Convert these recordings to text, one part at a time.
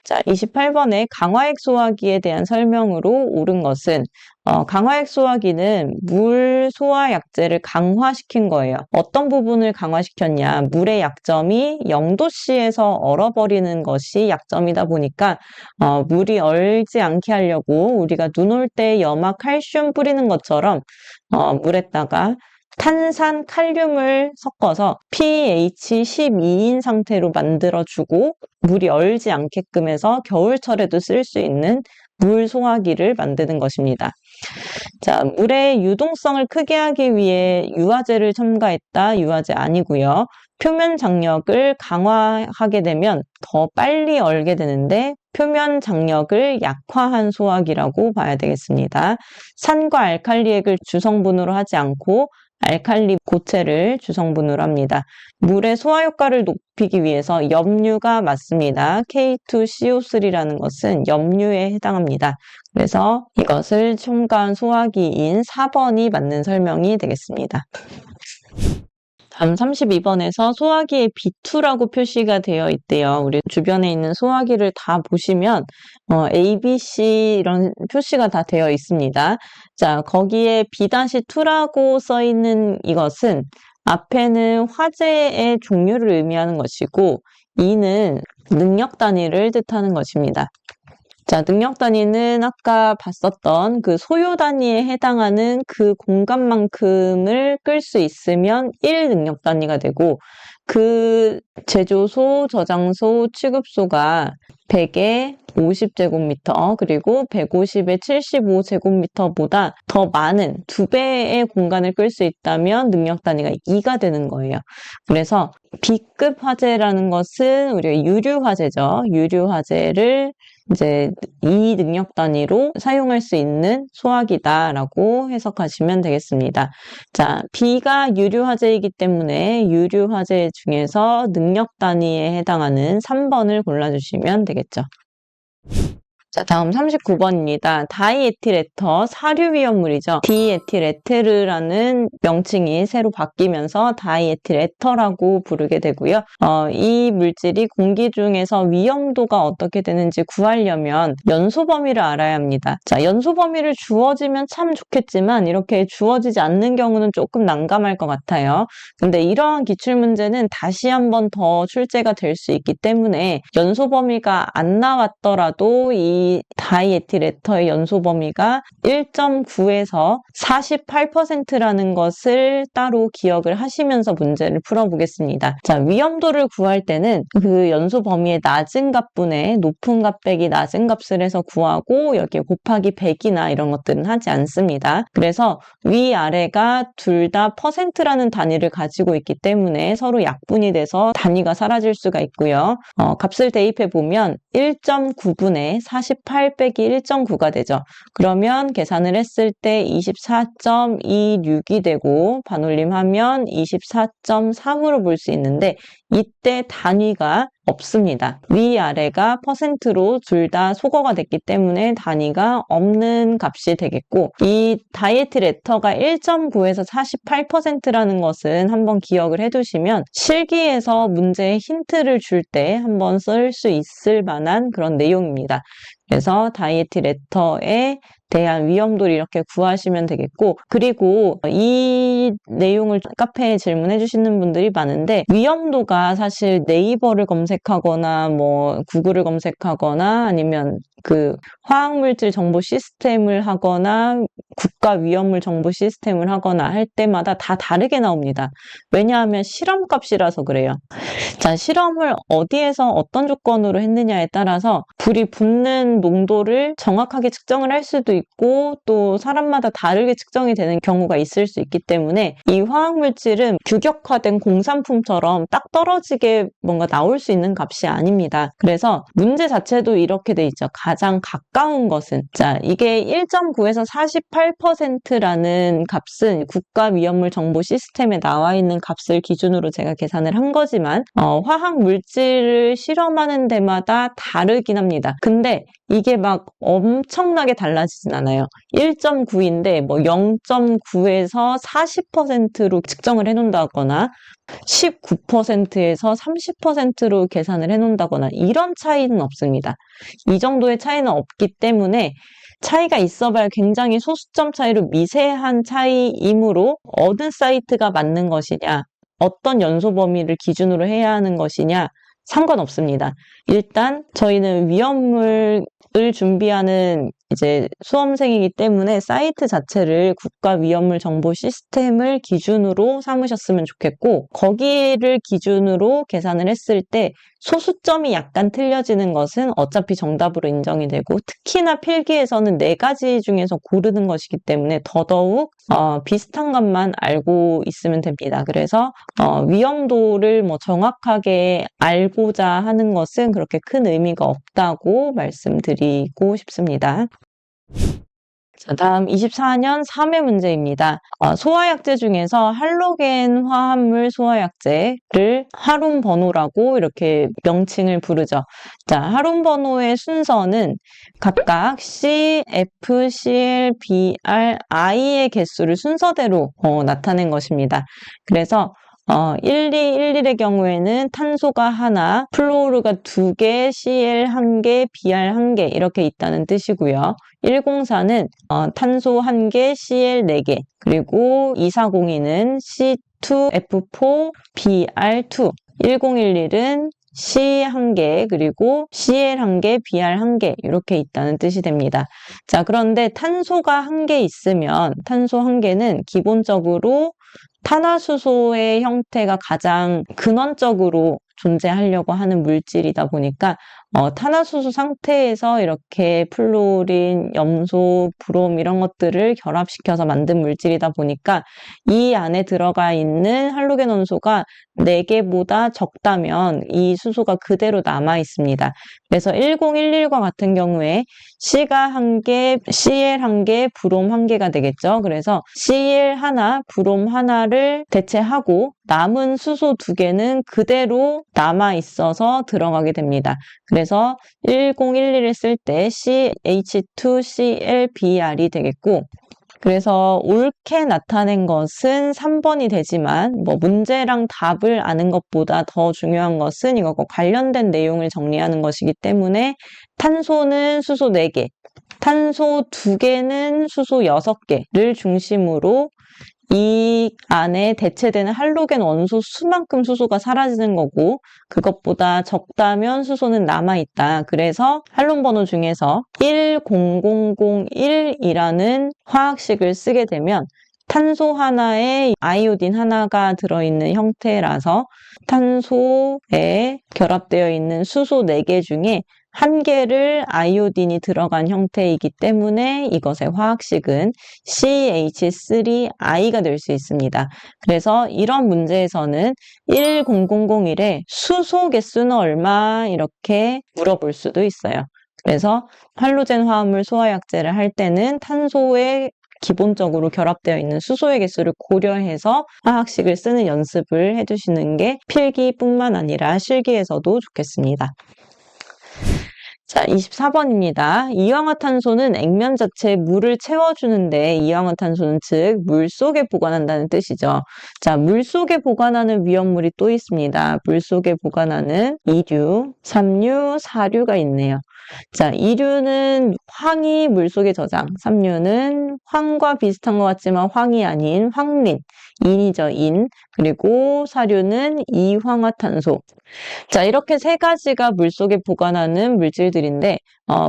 자, 28번의 강화액 소화기에 대한 설명으로 옳은 것은 강화액 소화기는 물 소화 약제를 강화시킨 거예요. 어떤 부분을 강화시켰냐? 물의 약점이 0도씨에서 얼어버리는 것이 약점이다 보니까 물이 얼지 않게 하려고 우리가 눈 올 때 염화 칼슘 뿌리는 것처럼 물에다가 탄산 칼륨을 섞어서 pH 12인 상태로 만들어주고 물이 얼지 않게끔 해서 겨울철에도 쓸 수 있는 물 소화기를 만드는 것입니다. 자, 물의 유동성을 크게 하기 위해 유화제를 첨가했다. 유화제 아니고요. 표면 장력을 강화하게 되면 더 빨리 얼게 되는데 표면 장력을 약화한 소화기라고 봐야 되겠습니다. 산과 알칼리액을 주성분으로 하지 않고 알칼리 고체를 주성분으로 합니다. 물의 소화 효과를 높이기 위해서 염류가 맞습니다. K2CO3라는 것은 염류에 해당합니다. 그래서 이것을 첨가한 소화기인 4번이 맞는 설명이 되겠습니다. 다음 32번에서 소화기에 B2라고 표시가 되어 있대요. 우리 주변에 있는 소화기를 다 보시면 A, B, C 이런 표시가 다 되어 있습니다. 자, 거기에 B-2라고 써 있는 이것은 앞에는 화재의 종류를 의미하는 것이고 E는 능력 단위를 뜻하는 것입니다. 자, 능력 단위는 아까 봤었던 그 소요 단위에 해당하는 그 공간만큼을 끌 수 있으면 1 능력 단위가 되고 그 제조소, 저장소, 취급소가 100에 50제곱미터 그리고 150에 75제곱미터보다 더 많은 2배의 공간을 끌 수 있다면 능력 단위가 2가 되는 거예요. 그래서 B급 화재라는 것은 우리가 유류 화재죠. 유류 화재를 이제 이 능력 단위로 사용할 수 있는 소화기다라고 해석하시면 되겠습니다. 자, B가 유류 화재이기 때문에 유류 화재 중에서 능력 단위에 해당하는 3번을 골라주시면 되겠죠. 자, 다음 39번입니다. 다이에틸에터 사류 위험물이죠. 디에틸에테르라는 명칭이 새로 바뀌면서 다이에틸에터라고 부르게 되고요. 이 물질이 공기 중에서 위험도가 어떻게 되는지 구하려면 연소 범위를 알아야 합니다. 자, 연소 범위를 주어지면 참 좋겠지만 이렇게 주어지지 않는 경우는 조금 난감할 것 같아요. 근데 이러한 기출문제는 다시 한번 더 출제가 될 수 있기 때문에 연소 범위가 안 나왔더라도 이 다이에틸에터의 연소 범위가 1.9에서 48%라는 것을 따로 기억을 하시면서 문제를 풀어보겠습니다. 자, 위험도를 구할 때는 그 연소 범위의 낮은 값분의 높은 값 빼기 낮은 값을 해서 구하고 여기에 곱하기 100이나 이런 것들은 하지 않습니다. 그래서 위아래가 둘 다 %라는 단위를 가지고 있기 때문에 서로 약분이 돼서 단위가 사라질 수가 있고요. 값을 대입해 보면 1.9분의 48 빼기 1.9가 되죠. 그러면 계산을 했을 때 24.26이 되고 반올림하면 24.3으로 볼 수 있는데 이때 단위가 없습니다. 위아래가 %로 둘 다 소거가 됐기 때문에 단위가 없는 값이 되겠고 이 다이에틸에터가 1.9에서 48%라는 것은 한번 기억을 해두시면 실기에서 문제에 힌트를 줄 때 한번 쓸 수 있을 만한 그런 내용입니다. 그래서 다이에틸에터에 대한 위험도를 이렇게 구하시면 되겠고 그리고 이 내용을 카페에 질문해 주시는 분들이 많은데 위험도가 사실 네이버를 검색하거나 뭐 구글을 검색하거나 아니면 그 화학물질 정보 시스템을 하거나 국가 위험물 정보 시스템을 하거나 할 때마다 다 다르게 나옵니다. 왜냐하면 실험값이라서 그래요. 자, 실험을 어디에서 어떤 조건으로 했느냐에 따라서 불이 붙는 농도를 정확하게 측정을 할 수도 있고 또 사람마다 다르게 측정이 되는 경우가 있을 수 있기 때문에 이 화학물질은 규격화된 공산품처럼 딱 떨어지게 뭔가 나올 수 있는 값이 아닙니다. 그래서 문제 자체도 이렇게 돼 있죠. 가장 가까운 것은 자, 이게 1.9에서 48%라는 값은 국가위험물 정보 시스템에 나와 있는 값을 기준으로 제가 계산을 한 거지만 화학 물질을 실험하는 데마다 다르긴 합니다. 근데 이게 막 엄청나게 달라지진 나오진 않아요. 1.9인데 뭐 0.9에서 40%로 측정을 해놓는다거나 19%에서 30%로 계산을 해놓는다거나 이런 차이는 없습니다. 이 정도의 차이는 없기 때문에 차이가 있어봐야 굉장히 소수점 차이로 미세한 차이이므로 어느 사이트가 맞는 것이냐, 어떤 연소 범위를 기준으로 해야 하는 것이냐 상관없습니다. 일단 저희는 위험물을 준비하는 이제 수험생이기 때문에 사이트 자체를 국가 위험물 정보 시스템을 기준으로 삼으셨으면 좋겠고, 거기를 기준으로 계산을 했을 때 소수점이 약간 틀려지는 것은 어차피 정답으로 인정이 되고, 특히나 필기에서는 4가지 중에서 고르는 것이기 때문에 더더욱 비슷한 것만 알고 있으면 됩니다. 그래서 위험도를 뭐 정확하게 알고자 하는 것은 그렇게 큰 의미가 없다고 말씀드리고 싶습니다. 자, 다음 24년 3회 문제입니다. 소화약제 중에서 할로겐 화합물 소화약제를 하룸 번호라고 이렇게 명칭을 부르죠. 자, 하룸 번호의 순서는 각각 C, F, Cl, Br, I의 개수를 순서대로 나타낸 것입니다. 그래서 1211의 경우에는 탄소가 하나, 플로르가 2개, Cl 1개, Br 1개 이렇게 있다는 뜻이고요. 104는 탄소 1개, Cl 4개, 그리고 2402는 C2F4, Br2, 1011은 C 1개, 그리고 Cl 1개, Br 1개 이렇게 있다는 뜻이 됩니다. 자, 그런데 탄소가 1개 있으면 탄소 1개는 기본적으로 탄화수소의 형태가 가장 근원적으로 존재하려고 하는 물질이다 보니까 탄화수소 상태에서 이렇게 플로린, 염소, 브롬 이런 것들을 결합시켜서 만든 물질이다 보니까 이 안에 들어가 있는 할로겐 원소가 4개보다 적다면 이 수소가 그대로 남아 있습니다. 그래서 1011과 같은 경우에 C가 1개, Cl 1개, 브롬 1개가 되겠죠. 그래서 Cl 하나, 브롬 하나를 대체하고 남은 수소 2개는 그대로 남아 있어서 들어가게 됩니다. 그래서 1011을 쓸 때 CH2ClBr이 되겠고, 그래서 옳게 나타낸 것은 3번이 되지만 뭐 문제랑 답을 아는 것보다 더 중요한 것은 이거과 관련된 내용을 정리하는 것이기 때문에 탄소는 수소 4개, 탄소 2개는 수소 6개를 중심으로 이 안에 대체되는 할로겐 원소 수만큼 수소가 사라지는 거고, 그것보다 적다면 수소는 남아있다. 그래서 할론 번호 중에서 10001이라는 화학식을 쓰게 되면 탄소 하나에 아이오딘 하나가 들어있는 형태라서 탄소에 결합되어 있는 수소 4개 중에 1개를 아이오딘이 들어간 형태이기 때문에 이것의 화학식은 CH3I가 될 수 있습니다. 그래서 이런 문제에서는 10001에 수소 개수는 얼마 이렇게 물어볼 수도 있어요. 그래서 할로젠 화합물 소화약제를 할 때는 탄소에 기본적으로 결합되어 있는 수소의 개수를 고려해서 화학식을 쓰는 연습을 해두시는 게 필기뿐만 아니라 실기에서도 좋겠습니다. 자, 24번입니다. 이황화탄소는 액면 자체에 물을 채워주는데 이황화탄소는 즉 물속에 보관한다는 뜻이죠. 자, 물속에 보관하는 위험물이 또 있습니다. 물속에 보관하는 이류, 삼류, 사류가 있네요. 자, 이류는 황이 물속에 저장, 삼류는 황과 비슷한 것 같지만 황이 아닌 황린, 인이죠, 인. 그리고 사류는 이황화탄소. 자, 이렇게 3가지가 물속에 보관하는 물질들인데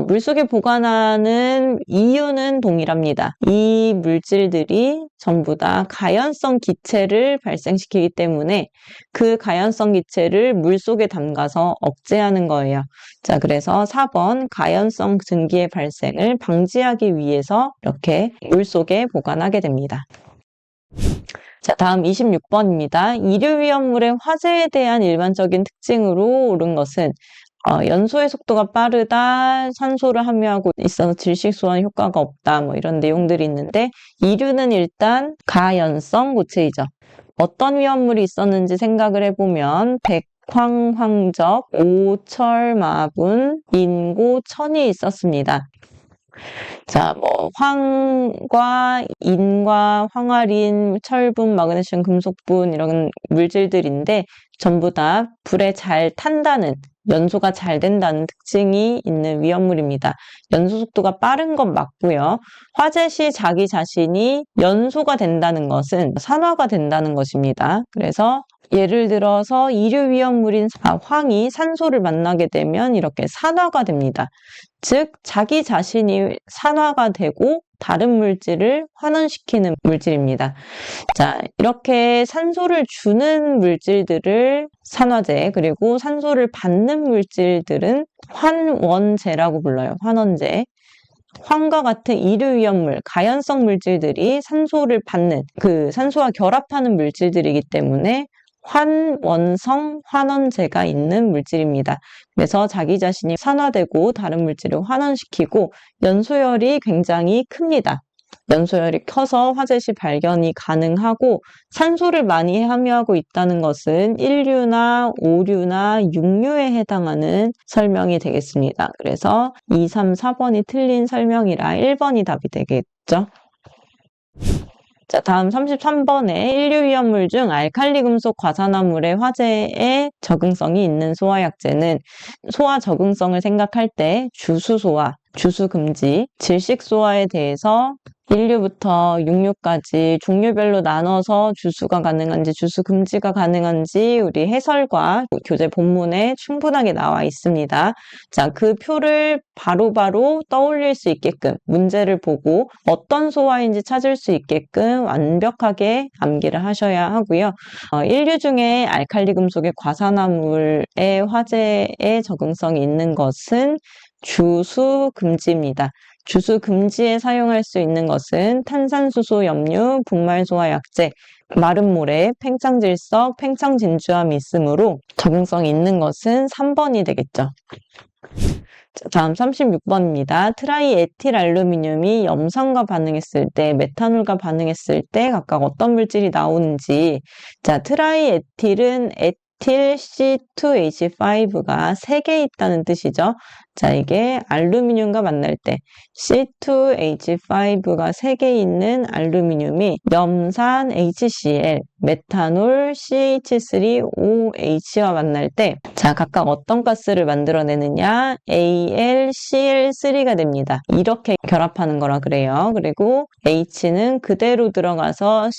물속에 보관하는 이유는 동일합니다. 이 물질들이 전부 다 가연성 기체를 발생시키기 때문에 그 가연성 기체를 물속에 담가서 억제하는 거예요. 자, 그래서 4번 가연성 증기의 발생을 방지하기 위해서 이렇게 물속에 보관하게 됩니다. 자, 다음 26번입니다. 이류위험물의 화재에 대한 일반적인 특징으로 옳은 것은 연소의 속도가 빠르다, 산소를 함유하고 있어서 질식소환 효과가 없다, 뭐 이런 내용들이 있는데, 이류는 일단 가연성 고체이죠. 어떤 위험물이 있었는지 생각을 해보면 백황, 황적, 오철, 마분, 인고, 천이 있었습니다. 자, 뭐 황과 인과 황화린, 철분, 마그네슘, 금속분 이런 물질들인데 전부 다 불에 잘 탄다는, 연소가 잘 된다는 특징이 있는 위험물입니다. 연소 속도가 빠른 건 맞고요. 화재 시 자기 자신이 연소가 된다는 것은 산화가 된다는 것입니다. 그래서 예를 들어서 이류 위험물인 황이 산소를 만나게 되면 이렇게 산화가 됩니다. 즉 자기 자신이 산화가 되고 다른 물질을 환원시키는 물질입니다. 자, 이렇게 산소를 주는 물질들을 산화제, 그리고 산소를 받는 물질들은 환원제라고 불러요. 환원제. 황과 같은 이류 위험물, 가연성 물질들이 산소를 받는, 그 산소와 결합하는 물질들이기 때문에 환원성 환원제가 있는 물질입니다. 그래서 자기 자신이 산화되고 다른 물질을 환원시키고 연소열이 굉장히 큽니다. 연소열이 커서 화재 시 발견이 가능하고 산소를 많이 함유하고 있다는 것은 1류나 5류나 6류에 해당하는 설명이 되겠습니다. 그래서 2, 3, 4번이 틀린 설명이라 1번이 답이 되겠죠. 자, 다음 33번에 1류 위험물 중 알칼리 금속 과산화물의 화재에 적응성이 있는 소화약제는 소화 적응성을 생각할 때 주수소화, 주수금지, 질식소화에 대해서 1류부터 6류까지 종류별로 나눠서 주수가 가능한지 주수금지가 가능한지 우리 해설과 교재 본문에 충분하게 나와 있습니다. 자, 그 표를 바로바로 떠올릴 수 있게끔 문제를 보고 어떤 소화인지 찾을 수 있게끔 완벽하게 암기를 하셔야 하고요. 1류 중에 알칼리 금속의 과산화물의 화재에 적응성이 있는 것은 주수금지입니다. 주수금지에 사용할 수 있는 것은 탄산수소 염류, 분말소화약제, 마른 모래, 팽창질석, 팽창진주함이 있으므로 적응성이 있는 것은 3번이 되겠죠. 자, 다음 36번입니다. 트라이에틸알루미늄이 염산과 반응했을 때, 메탄올과 반응했을 때 각각 어떤 물질이 나오는지. 자, 트라이에틸은 에틸 C2H5가 3개 있다는 뜻이죠. 자, 이게 알루미늄과 만날 때 C2H5가 3개 있는 알루미늄이 염산 HCl, 메탄올 CH3OH와 만날 때 자, 각각 어떤 가스를 만들어내느냐? AlCl3가 됩니다. 이렇게 결합하는 거라 그래요. 그리고 H는 그대로 들어가서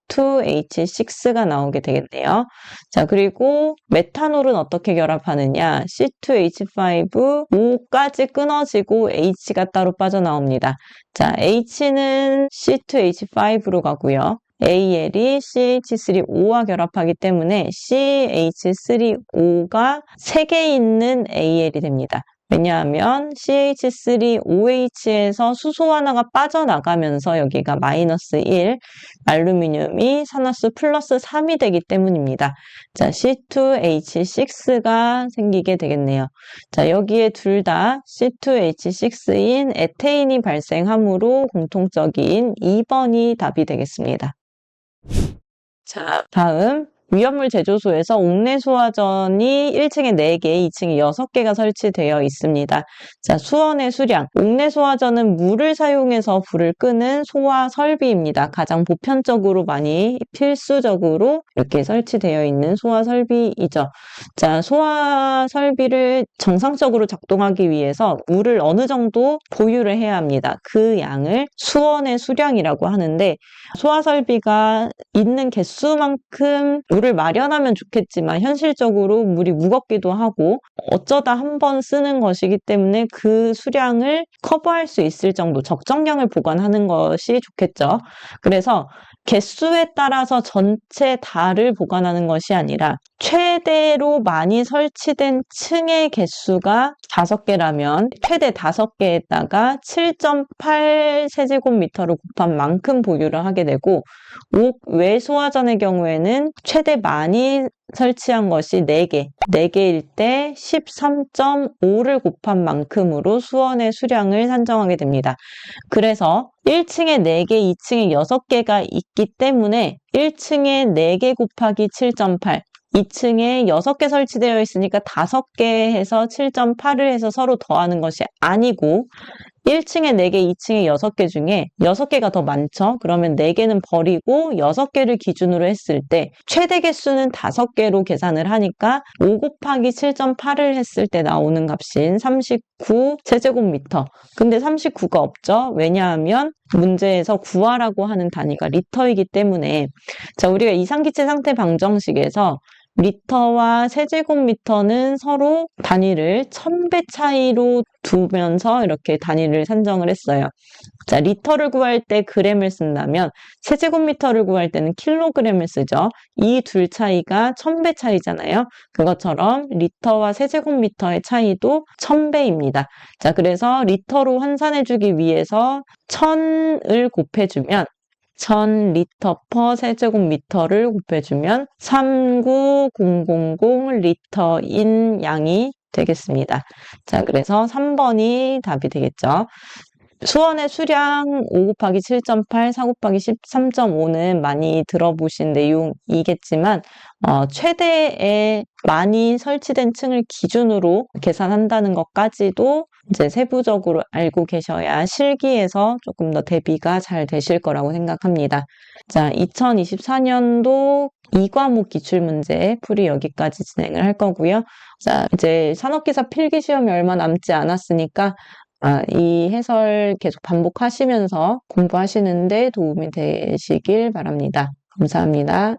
C2H6가 나오게 되겠네요. 자, 그리고 메탄올은 어떻게 결합하느냐? C2H5, O까지 끊어지고 H가 따로 빠져나옵니다. 자, H는 C2H5로 가고요. AL이 CH3O와 결합하기 때문에 CH3O가 3개 있는 AL이 됩니다. 왜냐하면 CH3OH에서 수소 하나가 빠져나가면서 여기가 -1, 알루미늄이 산화수 플러스 3이 되기 때문입니다. 자, C2H6가 생기게 되겠네요. 자, 여기에 둘 다 C2H6인 에테인이 발생하므로 공통적인 2번이 답이 되겠습니다. 자, 다음 위험물 제조소에서 옥내 소화전이 1층에 4개, 2층에 6개가 설치되어 있습니다. 자, 수원의 수량. 옥내 소화전은 물을 사용해서 불을 끄는 소화 설비입니다. 가장 보편적으로 많이 필수적으로 이렇게 설치되어 있는 소화 설비이죠. 자, 소화 설비를 정상적으로 작동하기 위해서 물을 어느 정도 보유를 해야 합니다. 그 양을 수원의 수량이라고 하는데 소화 설비가 있는 개수만큼 물을 마련하면 좋겠지만 현실적으로 물이 무겁기도 하고 어쩌다 한 번 쓰는 것이기 때문에 그 수량을 커버할 수 있을 정도 적정량을 보관하는 것이 좋겠죠. 그래서 개수에 따라서 전체 다를 보관하는 것이 아니라 최대로 많이 설치된 층의 개수가 5개라면 최대 5개에다가 7.8 세제곱미터를 곱한 만큼 보유를 하게 되고 옥 외소화전의 경우에는 최대 많이 설치한 것이 4개, 4개일 때 13.5를 곱한 만큼으로 수원의 수량을 산정하게 됩니다. 그래서 1층에 4개, 2층에 6개가 있기 때문에 1층에 4개 곱하기 7.8, 2층에 6개 설치되어 있으니까 5개 해서 7.8을 해서 서로 더하는 것이 아니고 1층에 4개, 2층에 6개 중에 6개가 더 많죠? 그러면 4개는 버리고 6개를 기준으로 했을 때 최대 개수는 5개로 계산을 하니까 5 곱하기 7.8을 했을 때 나오는 값인 39제곱미터. 근데 39가 없죠? 왜냐하면 문제에서 구하라고 하는 단위가 리터이기 때문에 자, 우리가 이상기체 상태 방정식에서 리터와 세제곱미터는 서로 단위를 1000배 차이로 두면서 이렇게 단위를 산정을 했어요. 자, 리터를 구할 때 g을 쓴다면 세제곱미터를 구할 때는 킬로그램을 쓰죠. 이 둘 차이가 1000배 차이잖아요. 그것처럼 리터와 세제곱미터의 차이도 1000배입니다. 자, 그래서 리터로 환산해주기 위해서 1000을 곱해주면 1000리터 per 세제곱미터를 곱해주면 39000 리터인 양이 되겠습니다. 자, 그래서 3번이 답이 되겠죠. 수원의 수량 5 곱하기 7.8, 4 곱하기 13.5는 많이 들어보신 내용이겠지만 최대의 많이 설치된 층을 기준으로 계산한다는 것까지도 이제 세부적으로 알고 계셔야 실기에서 조금 더 대비가 잘 되실 거라고 생각합니다. 자, 2024년도 2과목 기출문제 풀이 여기까지 진행을 할 거고요. 자, 이제 산업기사 필기시험이 얼마 남지 않았으니까 이 해설 계속 반복하시면서 공부하시는데 도움이 되시길 바랍니다. 감사합니다.